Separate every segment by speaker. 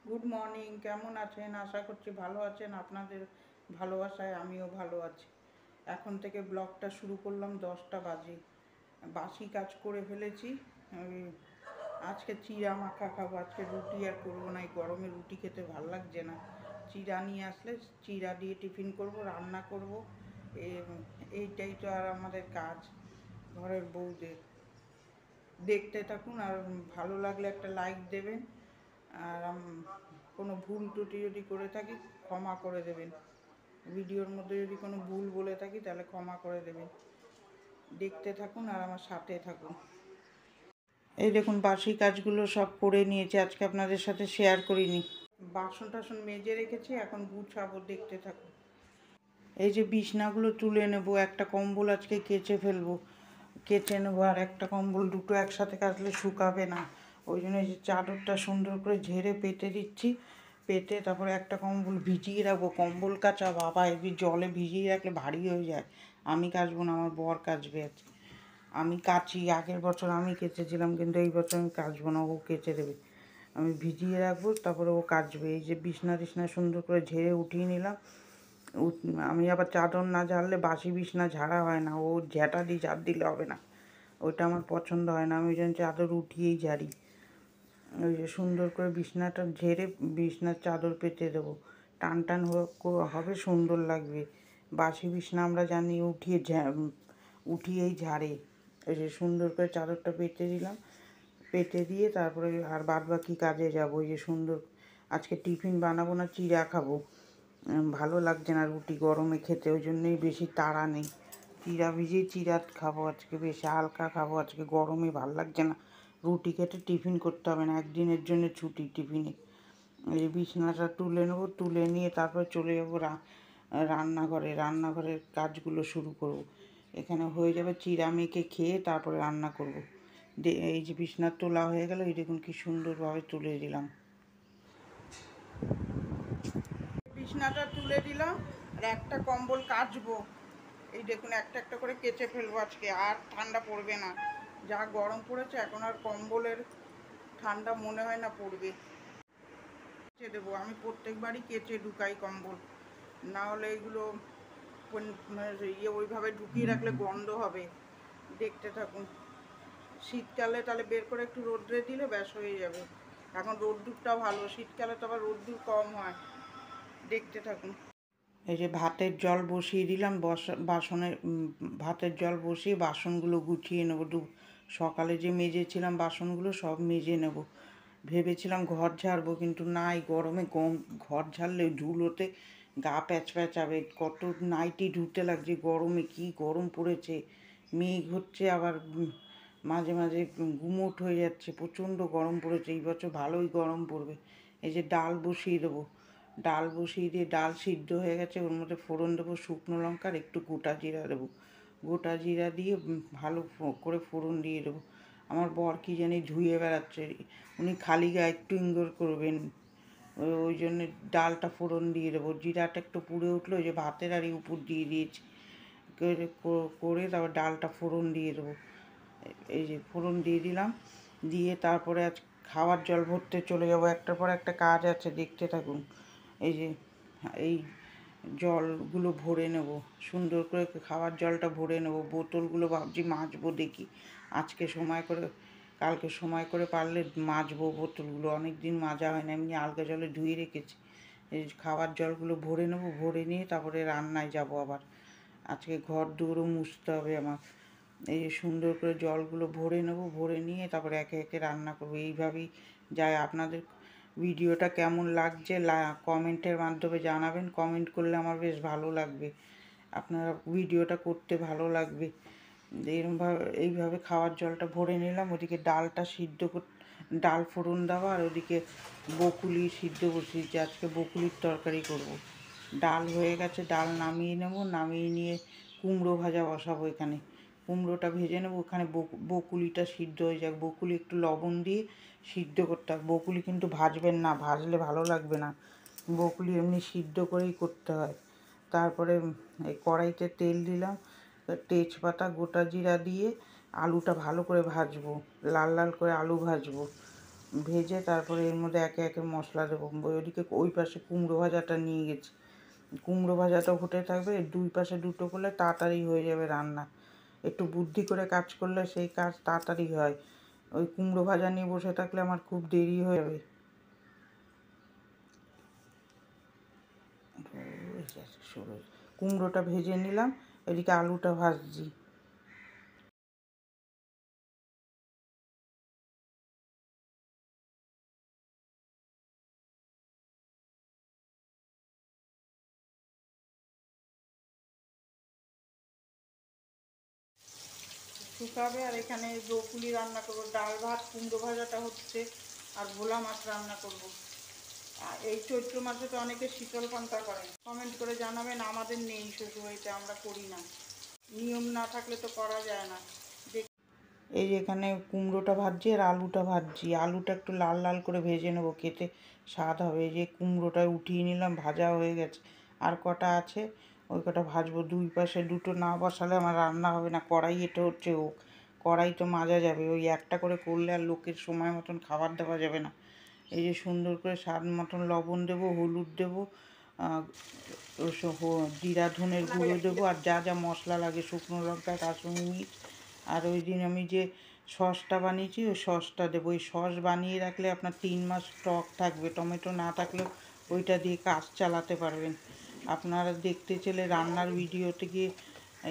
Speaker 1: Good morning, কেমন আছেন? আশা করছি ভালো আছেন। আপনাদের ভালোবাসায় আমিও ভালো আছি। এখন থেকে ব্লগটা শুরু করলাম 10টা বাজে। বাসি কাজ করে ফেলেছি। ওই আজকে চিড়া মাখা খাবো। আজকে রুটি আর করবো না, এই গরমে রুটি খেতে ভালো লাগছে না। চিড়া নিয়ে আসলে চিড়া দিয়ে টিফিন করব, রান্না করব। এইটাই তো আর আমাদের কাজ, ঘরের বউদের। দেখতে থাকুন, আর ভালো লাগলে একটা লাইক দেবেন। আর কোনো ভুল ত্রুটি যদি করে থাকি ক্ষমা করে দেবেন। ভিডিওর মধ্যে যদি কোনো ভুল বলে থাকি তাহলে ক্ষমা করে দেবেন। দেখতে থাকুন আর আমার সাথে থাকুন। এই দেখুন, বাসি কাজগুলো সব করে নিয়েছি, আজকে আপনাদের সাথে শেয়ার করিনি। বাসন টাসন মেজে রেখেছি, এখন গুছাবো, দেখতে থাকুন। এই যে বিছনাগুলো তুলে নেব, একটা কম্বল আজকে কেচে ফেলবো, কেচে নেবো। আর একটা কম্বল দুটো একসাথে কাচলে শুকাবে না, ওই জন্য এই যে চাদরটা সুন্দর করে ঝেড়ে পেতে দিচ্ছি। পেতে তারপরে একটা কম্বল ভিজিয়ে রাখবো। কম্বল কাচা বাবা, এই জলে ভিজিয়ে রাখলে ভারী হয়ে যায়। আমি কাচবো না, আমার বর কাচবে আজকে। আমি কাচি, আগের বছর আমি কেচেছিলাম, কিন্তু এই বছর আমি কাচবো না, ও কেচে দেবে। আমি ভিজিয়ে রাখবো, তারপরে ও কাচবে। এই যে বিছনা টিছনা সুন্দর করে ঝেড়ে উঠিয়ে নিলাম। আমি আবার চাদর না ঝাড়লে বাসি বিছনা ঝাড়া হয় না, ও ঝ্যাঁটা দিয়ে ঝাড় দিলে হবে না, ওইটা আমার পছন্দ হয় না। আমি ওই জন্য চাদর উঠিয়েই ঝাড়ি। ওই যে সুন্দর করে বিছনাটা ঝেড়ে বিছনার চাদর পেতে দেবো, টান টান হবে, সুন্দর লাগবে। বাসি বিছনা আমরা জানি উঠিয়েই ঝাড়ে। এই যে সুন্দর করে চাদরটা পেতে দিলাম, পেতে দিয়ে তারপরে আর বাদ বাকি কাজে যাবো। ওই যে সুন্দর, আজকে টিফিন বানাবো না, চিড়া খাবো। ভালো লাগছে না রুটি গরমে খেতে, ওই জন্যই বেশি তাড়া নেই। চিড়া ভিজিয়ে চিড়া খাবো আজকে, বেশি হালকা খাবো আজকে, গরমে ভাল লাগছে না। রুটি খেতে টিফিন করতে হবে না, একদিনের জন্য ছুটি টিফিনে। এই বিছানাটা তুলে নেবো, তুলে নিয়ে তারপর চলে যাবো রান্নাঘরের কাজগুলো শুরু করব। এখানে হয়ে যাবে চিড়া মেখে খেয়ে তারপরে রান্না করব। এই যে বিছনা তোলা হয়ে গেল, এই দেখুন কি সুন্দরভাবে তুলে দিলাম। বিছনাটা তুলে দিলাম, আর একটা কম্বল কাচবো। এই দেখুন, একটা একটা করে কেচে ফেলবো আজকে, আর ঠান্ডা পড়বে না। যা গরম পড়েছে, এখন আর কম্বলের ঠান্ডা মনে হয় না পড়বে। কেচে দেবো, আমি প্রত্যেকবারই কেচে ঢুকাই কম্বল, না হলে এগুলো ওইভাবে ঢুকিয়ে রাখলে গন্ধ হবে। দেখতে থাকুন। শীতকালে তাহলে বের করে একটু রোদ্রে দিলে ব্যাস হয়ে যাবে। এখন রোদ্দুরটা ভালো, শীতকালে তো আবার রোদ্দুর কম হয়। দেখতে থাকুন। এই যে ভাতের জল বসিয়ে দিলাম, ভাতের জল বসিয়ে বাসনগুলো গুছিয়ে নেবো। সকালে যে মেজেছিলাম বাসনগুলো সব মেজে নেব। ভেবেছিলাম ঘর ঝাড়বো, কিন্তু না, এই গরমে ঘর ঝাড়লে ধুলোতে গা প্যাচ প্যাচাবে। কত নাইটি ধুতে লাগছে গরমে, কি গরম পড়েছে। মেঘ হচ্ছে আবার, মাঝে মাঝে গুমোট হয়ে যাচ্ছে, প্রচণ্ড গরম পড়েছে। এই বছর ভালোই গরম পড়বে। এই যে ডাল বসিয়ে দেবো, ডাল বসিয়ে দিয়ে ডাল সিদ্ধ হয়ে গেছে, ওর মধ্যে ফোড়ন দেবো শুকনো লঙ্কার একটু গোটা জিরা দেবো। গোটা জিরা দিয়ে ভালো করে ফোড়ন দিয়ে দেবো। আমার বর কি জানি ধুয়ে বেড়াচ্ছে, উনি খালি গায়ে একটু ইঙ্গর করবেন, ওই জন্য ডালটা ফোড়ন দিয়ে দেবো। জিরাটা একটু পুড়ে উঠলো, ওই যে ভাতের আর উপর দিয়ে দিয়েছি, করে তারপর ডালটা ফোড়ন দিয়ে দেবো। এই যে ফোড়ন দিয়ে দিলাম, দিয়ে তারপরে আজ খাওয়ার জল ভরতে চলে যাবো। একটার পর একটা কাজ আছে, দেখতে থাকুন। এই যে এই জলগুলো ভরে নেব, সুন্দর করে খাওয়ার জলটা ভরে নেব। বোতলগুলো ভাবছি মাজবো, দেখি আজকে সময় করে, কালকে সময় করে পারলে মাজবো বোতলগুলো, অনেক দিন মাজা হয় না, এমনি আলগা জলে ধুয়ে রেখেছি। এই খাওয়ার জলগুলো ভরে নেব, ভরে নিয়ে তারপরে রান্নায় যাব আবার। আজকে ঘর দুয়ারও মুছতে হবে আমার। এই যে সুন্দর করে জলগুলো ভরে নেব, ভরে নিয়ে তারপরে একে একে রান্না করবো। এইভাবেই যায়। আপনাদের ভিডিওটা কেমন লাগছে কমেন্টের মাধ্যমে জানাবেন। কমেন্ট করলে আমার বেশ ভালো লাগবে, আপনারা ভিডিওটা করতে ভালো লাগবে। এইভাবে খাওয়ার জলটা ভরে নিলাম। ওদিকে ডালটা ডাল ফোড়ন দেওয়া, আর ওদিকে বকুলি সিদ্ধ বসিয়েছি, আজকে বকুলির তরকারি করব। ডাল হয়ে গেছে, ডাল নামিয়ে নেব, নামিয়ে নিয়ে কুমড়ো ভাজা বসাবো। এখানে কুমড়োটা ভেজে নেবো, ওখানে বকুলিটা সিদ্ধ হয়ে যাক। বকুলি একটু লবণ দিয়ে সিদ্ধ করতে হবে। বকুলি কিন্তু ভাজবেন না, ভাজলে ভালো লাগবে না। বকুলি এমনি সিদ্ধ করেই করতে হয়। তারপরে এই কড়াইতে তেল দিলাম, তেজপাতা গোটা জিরা দিয়ে আলুটা ভালো করে ভাজবো, লাল লাল করে আলু ভাজবো। ভেজে তারপরে এর মধ্যে একে একে মশলা দেবো। ওইদিকে ওই পাশে কুমড়ো ভাজাটা নিয়ে গেছি, কুমড়ো ভাজাটা ফুটে থাকবে, দুই পাশে দুটো করলে তাড়াতাড়ি হয়ে যাবে রান্না। একটু বুদ্ধি করে কাজ করলে সেই কাজ তাড়াতাড়ি হয়। ওই কুমড়ো ভাজা নিয়ে বসে থাকলে আমার খুব দেরি হয়ে যাবে। কুমড়োটা ভেজে নিলাম, এদিকে আলুটা ভাজছি। শুকাবে আর এখানে ব্রকুলি রান্না করবো, ডাল ভাত, কুমড়ো ভাজাটা হচ্ছে, আর ভোলা মাছ রান্না করব। আর এই চৈত্র মাসে তো অনেকে শীতল পান্তা করেন, কমেন্ট করে জানাবেন। আমাদের নেই শ্বশুরবাড়িতে, আমরা করি না, নিয়ম না থাকলে তো করা যায় না। এই যে এখানে কুমড়োটা ভাজছি আর আলুটা ভাজছি, আলুটা একটু লাল লাল করে ভেজে নেবো, খেতে স্বাদ হবে। এই যে কুমড়োটা উঠিয়ে নিলাম, ভাজা হয়ে গেছে, আর কটা আছে ওই কটা ভাজবো। দুই পাশে দুটো না বসালে আমার রান্না হবে না। কড়াই এটা হচ্ছে কড়াই তো মাজা যাবে, ওই একটা করে করলে আর লোকের সময় মতন খাবার দেওয়া যাবে না। এই যে সুন্দর করে স্বাদ মতন লবণ দেবো, হলুদ দেবো, জিরা ধনের গুঁড়ো দেবো, আর যা যা মশলা লাগে, শুকনো লঙ্কা, কাঁচুরি মির্চ। আর ওই দিন আমি যে সসটা বানিয়েছি ওই সসটা দেবো। ওই সস বানিয়ে রাখলে আপনার 3 মাস স্টক থাকবে, টমেটো না থাকলেও ওইটা দিয়ে কাজ চালাতে পারবেন। আপনারা দেখতে চাইলে রান্নার ভিডিওতে গিয়ে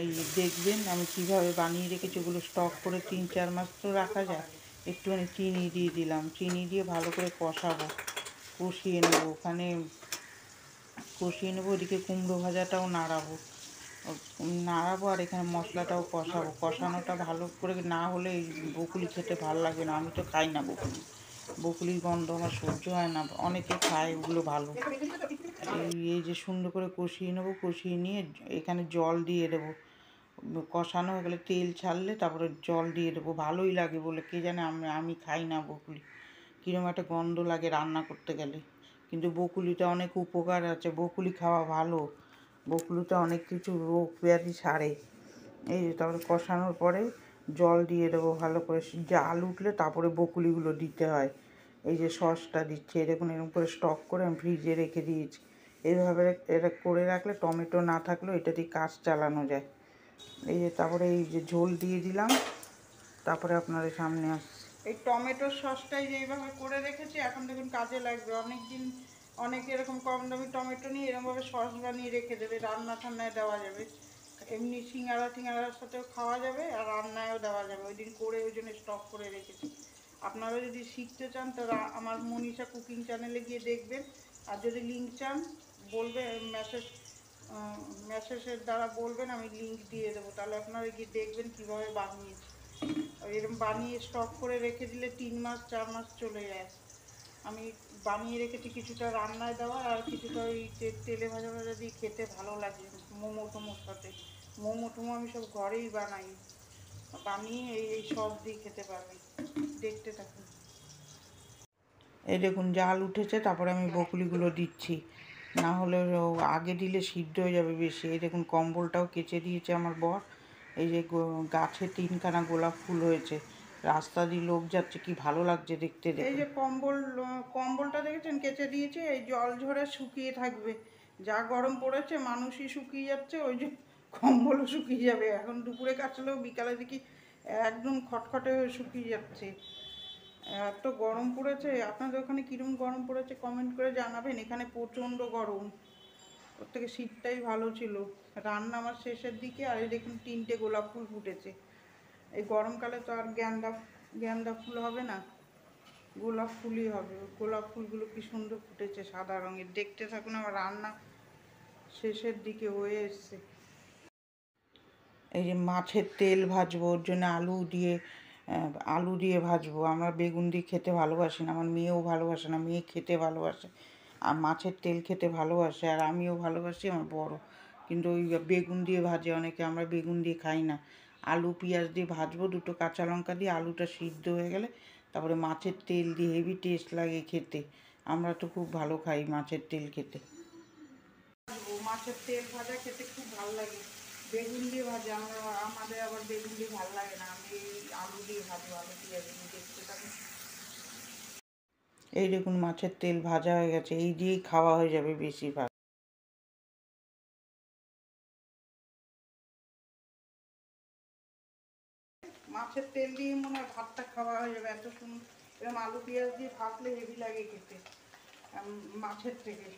Speaker 1: এই দেখবেন আমি কীভাবে বানিয়ে রেখেছি। ওগুলো স্টক করে 3-4 মাস তো রাখা যায়। একটুখানি চিনি দিয়ে দিলাম, চিনি দিয়ে ভালো করে কষাবো, কষিয়ে নেবো। ওখানে কষিয়ে নেবো, ওদিকে কুমড়ো ভাজাটাও নাড়াবো আর এখানে মশলাটাও কষাবো। কষানোটা ভালো করে না হলে এই বকুলি খেতে ভালো লাগবে না। আমি তো খাই না বকুলির গন্ধ আমার সহ্য হয় না। অনেকে খায়, ওগুলো ভালো। এই যে সুন্দর করে কষিয়ে নেবো, কষিয়ে নিয়ে এখানে জল দিয়ে দেবো। কষানো হয়ে গেলে তেল ছাড়লে তারপরে জল দিয়ে দেবো। ভালোই লাগে বলে কে জানে, আমি খাই না বকুলি, কীরকম একটা গন্ধ লাগে রান্না করতে গেলে। কিন্তু বকুলিতে অনেক উপকার আছে, বকুলি খাওয়া ভালো, বকুলিতে অনেক কিছু রোগ ব্যাধি সারে। এই যে তারপরে কষানোর পরে জল দিয়ে দেবো ভালো করে, জাল উঠলে তারপরে বকুলিগুলো দিতে হয়। এই যে সসটা দিচ্ছি, দেখুন এরকম করে স্টক করে আমি ফ্রিজে রেখে দিয়েছি। এইভাবে এটা করে রাখলে টমেটো না থাকলেও এটা দিয়ে কাজ চালানো যায়। এই যে তারপরে এই যে ঝোল দিয়ে দিলাম, তারপরে আপনাদের সামনে আসছি। এই টমেটোর সসটাই যে এইভাবে করে রেখেছি, এখন দেখুন কাজে লাগবে। অনেকে এরকম কম দামি টমেটো নিয়ে এরকমভাবে সস বানিয়ে রেখে দেবে, রান্না ঠান্নায় দেওয়া যাবে, এমনি সিঙ্গারার সাথেও খাওয়া যাবে আর রান্নায়ও দেওয়া যাবে। ওই দিন করে ওই জন্য স্টক করে রেখেছি। আপনারা যদি শিখতে চান তো আমার মনীষা কুকিং চ্যানেলে গিয়ে দেখবেন। আর যদি লিঙ্ক চান বলবে, মেসেজের দ্বারা বলবেন, আমি লিঙ্ক দিয়ে দেবো, তাহলে আপনারা গিয়ে দেখবেন কীভাবে বানিয়েছি। এরকম বানিয়ে স্টক করে রেখে দিলে 3 মাস 4 মাস চলে যায়। আমি বানিয়ে রেখেছি কিছুটা রান্নায় দেওয়া, আর কিছুটা ওই তেলে ভাজা ভাজা দিয়ে খেতে ভালো লাগে মোমো টোমোর সাথে। মোমো টোমো আমি সব ঘরেই বানাই, বানিয়ে এই সস দিয়ে খেতে পারবেন। দেখতে থাকুন। এই দেখুন জাল উঠেছে, তারপরে আমি বকুলিগুলো দিচ্ছি, না হলে আগে দিলে সিদ্ধ হয়ে যাবে বেশি। এই দেখুন কম্বলটাও কেচে দিয়েছে আমার বর। এই যে গাছে 3খানা গোলাপ ফুল হয়েছে, রাস্তা দিয়ে লোক যাচ্ছে, কি ভালো লাগছে দেখতে। এই যে কম্বলটা দেখেছেন কেচে দিয়েছে, এই জল ঝরে শুকিয়ে থাকবে। যা গরম পড়েছে মানুষই শুকিয়ে যাচ্ছে, ওই যে কম্বলও শুকিয়ে যাবে। এখন দুপুরে কাচলেও বিকালে দেখি একদম খটখটে হয়ে শুকিয়ে যাচ্ছে। এত গরম পড়েছে। আপনাদের ওখানে কীরকম গরম পড়েছে কমেন্ট করে জানাবেন। এখানে প্রচণ্ড গরম, ওর থেকে শীতটাই ভালো ছিল। রান্না আমার শেষের দিকে, আর এই দেখুন 3টে গোলাপ ফুল ফুটেছে। এই গরমকালে তো আর গেন্দা ফুল হবে না, গোলাপ ফুলই হবে। গোলাপ ফুলগুলো কি সুন্দর ফুটেছে, সাদা রঙের। দেখতে থাকুন, আমার রান্না শেষের দিকে হয়ে এসছে। এই যে মাছের তেল ভাজবো, ওর জন্য আলু দিয়ে ভাজবো। আমরা বেগুন দিয়ে খেতে ভালোবাসি না, আমার মেয়েও ভালোবাসে না। মেয়ে খেতে ভালোবাসে আর মাছের তেল খেতে ভালোবাসে, আর আমিও ভালোবাসি, আমার বড়। কিন্তু ওই বেগুন দিয়ে ভাজে অনেকে, আমরা বেগুন দিয়ে খাই না। আলু পেঁয়াজ দিয়ে ভাজবো, দুটো কাঁচা লঙ্কা দিয়ে, আলুটা সিদ্ধ হয়ে গেলে তারপরে মাছের তেল দিয়ে, হেভি টেস্ট লাগে খেতে। আমরা তো খুব ভালো খাই মাছের তেল খেতে। মাছের তেল ভাজা খেতে খুব ভালো লাগে। বেগুন দিয়ে ভাজা আমাদের আবার বেগুন দিয়ে ভালো লাগে না, আমি আলু দিয়ে ভাজবো, আলু পেঁয়াজ দিয়ে। দেখতে থাকুন। এই দেখুন মাছের তেল ভাজা হয়ে গেছে, এই দিয়েই খাওয়া হয়ে যাবে বেশিরভাগ। মাছের তেল দিয়ে মনে হয় ভাতটা খাওয়া হয়ে যাবে, এত সুন্দর। এরকম আলু পেঁয়াজ দিয়ে ভাজলে হেভি লাগে খেতে মাছের থেকে।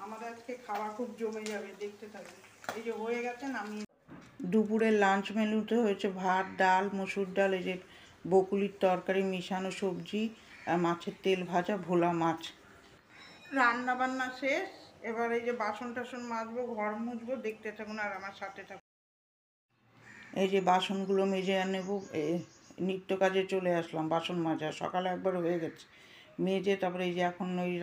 Speaker 1: আমাদের আজকে খাওয়া খুব জমে যাবে, দেখতে থাকবে। এই যে হয়ে গেছে, নামিয়ে। দুপুরের লাঞ্চ মেনুতে হয়েছে ভাত, ডাল, মসুর ডাল, এই যে বকুলির তরকারি, মিশানো সবজি, আর মাছের তেল ভাজা, ভোলা মাছ। রান্না বান্না শেষ, এবার এই যে বাসন টাসন মাজবো, ঘর মুছবো, দেখতে থাকুন আর আমার সাথে থাকুন। এই যে বাসনগুলো মেজে নেব, নিত্য কাজে চলে আসলাম। বাসন মাজা সকালে একবার হয়ে গেছে মেজে, তারপরে এই যে এখন ওই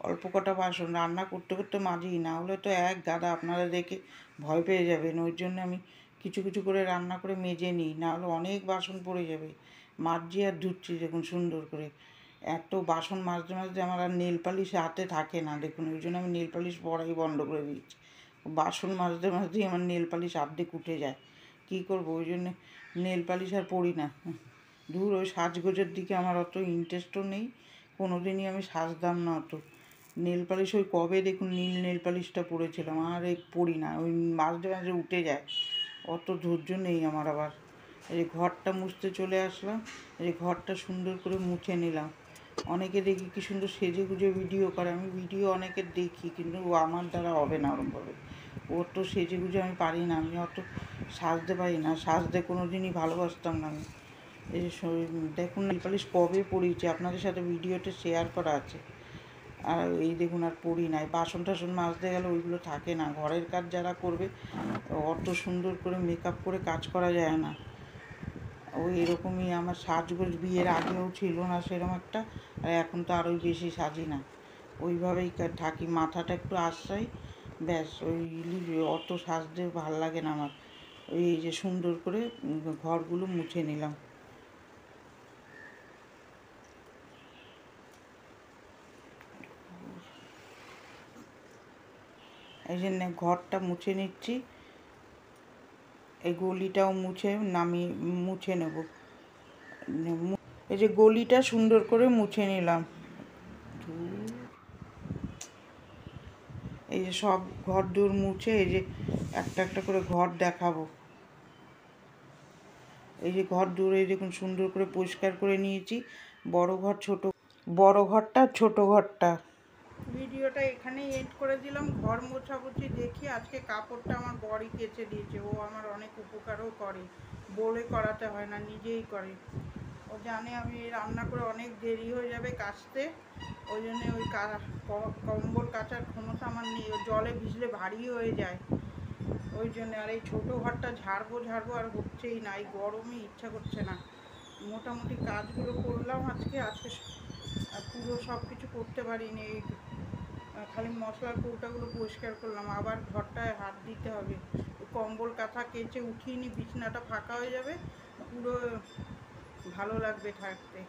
Speaker 1: অল্প কটা বাসন রান্না করতে করতে মাজি, না হলে তো এক গাদা আপনারা দেখে ভয় পেয়ে যাবেন। ওই জন্য আমি কিছু কিছু করে রান্না করে মেজে নিই, না হলে অনেক বাসন পড়ে যাবে। মাজছি আর ধুচ্ছি দেখুন সুন্দর করে। এত বাসন মাজতে মাজতে আমার আর নেল পালিশ হাতে থাকে না দেখুন, ওই জন্য আমি নেল পালিশ পরাই বন্ধ করে দিয়েছি। বাসন মাজতে মাজতেই আমার নেল পালিশ অর্ধেক উঠে যায়, কী করবো, ওই জন্যে নেল পালিশ আর পরি না। দূর, ওই সাজগোজের দিকে আমার অত ইন্টারেস্টও নেই, কোনো দিনই আমি সাজতাম না অত। নেল পালিশ ওই কবে দেখুন নীল নেল পালিশটা পরেছিলাম, আর এই পরি না, ওই মাঝে মাঝে উঠে যায়, অত ধৈর্য নেই আমার। আবার এই ঘরটা মুছতে চলে আসলাম, এই ঘরটা সুন্দর করে মুছে নিলাম। অনেকে দেখি কী সুন্দর সেজে গুজে ভিডিও করে, আমি ভিডিও অনেকের দেখি, কিন্তু আমার দ্বারা হবে না ওরকমভাবে। ওর তো সেজে গুজে আমি পারি না, আমি অত সাজতে পারি না, সাজতে কোনো দিনই ভালোবাসতাম না আমি। এই যে দেখুন নেল পালিশ কবে পরিয়েছি, আপনাদের সাথে ভিডিওটা শেয়ার করা আছে। আর এই দেখুন আর পরি নাই। বাসন টাসন মাজতে গেলে ওইগুলো থাকে না, ঘরের কাজ যারা করবে অত সুন্দর করে মেকআপ করে কাজ করা যায় না। ওই এরকমই আমার সাজগোজ বিয়ের আগেও ছিল না সেরকম একটা, আর এখন তো আরোই বেশি সাজি না, ওইভাবেই থাকি, মাথাটা একটু আশ্রয়, ব্যাস। ওই অত সাজতে ভাল লাগে না আমার। ওই যে সুন্দর করে ঘরগুলো মুছে নিলাম। এই জন্য ঘরটা মুছে নিচ্ছি, এই গলিটাও মুছে নেব। এই যে গলিটা সুন্দর করে মুছে নিলাম। এই যে সব ঘর দূর মুছে, এই যে একটা একটা করে ঘর দেখাবো। এই যে ঘর দূর, এই দেখুন সুন্দর করে পরিষ্কার করে নিয়েছি, বড় ঘর ছোট, বড় ঘরটা ছোট ঘরটা। ভিডিওটা এখানেই এন্ড করে দিলাম। ঘর মোছামুছি দেখি, আজকে কাপড়টা আমার বরই কেচে দিয়েছে, ও আমার অনেক উপকারও করে, বলে করাতে হয় না, নিজেই করে। ও জানে আমি রান্না করে অনেক দেরি হয়ে যাবে কাচতে, ওই জন্যে ওই কম্বল কাচার ক্ষমতা আমার নেই, জলে ভিজলে ভারী হয়ে যায়, ওই জন্যে। আর এই ছোটো ঘরটা ঝাড়বো আর হচ্ছেই না, এই গরমে ইচ্ছা করছে না। মোটামুটি কাজগুলো করলাম আজকে পুরো সব কিছু করতে পারিনি, এই খালি মশলার কৌটাগুলো পরিষ্কার করলাম, আবার ঘরটায় হাত দিতে হবে। কম্বল কাঁথা কেচে উঠিয়ে নি, বিছানাটা ফাঁকা হয়ে যাবে, পুরো ভালো লাগবে থাকতে।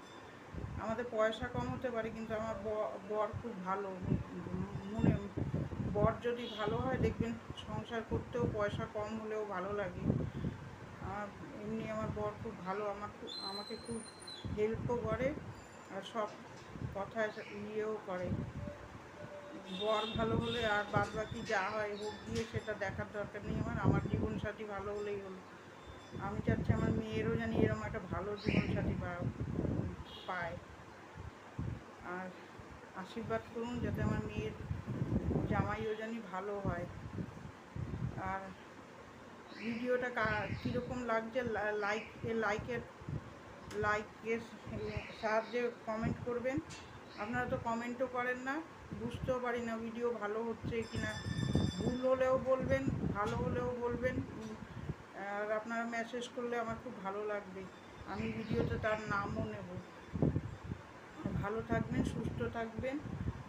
Speaker 1: আমাদের পয়সা কম হতে পারে, কিন্তু আমার বর খুব ভালো, মনে বর যদি ভালো হয় দেখবেন সংসার করতেও পয়সা কম হলেও ভালো লাগে। এমনি আমার বর খুব ভালো, আমাকে খুব হেল্পও করে, আর সব কথায় ইয়েও করে। বর ভালো হলে আর বাদ বাকি যা হয় হোক গিয়ে সেটা দেখার দরকার নেই আমার জীবনসাথী ভালো হলেই হলো। আমি চাচ্ছি আমার মেয়েরও জানি এরকম একটা ভালো জীবনসাথী পায়, আর আশীর্বাদ করুন যাতে আমার মেয়ের জামাইও জানি ভালো হয়। আর ভিডিওটা কীরকম লাগছে লাইকের সাহায্যে কমেন্ট করবেন। আপনারা তো কমেন্টও করেন না, বুঝতেও পারি না ভিডিও ভালো হচ্ছে কি না, ভুল হলেও বলবেন, ভালো হলেও বলবেন। আর আপনারা মেসেজ করলে আমার খুব ভালো লাগবে, আমি ভিডিওতে তার নামও নেব। ভালো থাকবেন, সুস্থ থাকবেন,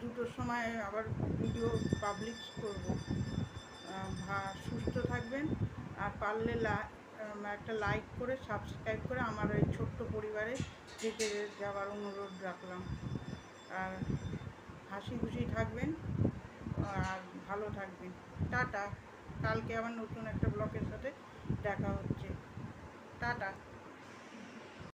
Speaker 1: 2টোর সময় আবার ভিডিও পাবলিশ করব। সুস্থ থাকবেন, আর পারলে একটা লাইক করে সাবস্ক্রাইব করে আমার এই ছোট্ট পরিবারে থেকে যাওয়ার অনুরোধ রাখলাম। আর হাসি খুশি থাকবেন আর ভালো থাকবেন। টাটা। কালকে আবার নতুন একটা ব্লগের সাথে দেখা হচ্ছে। টাটা।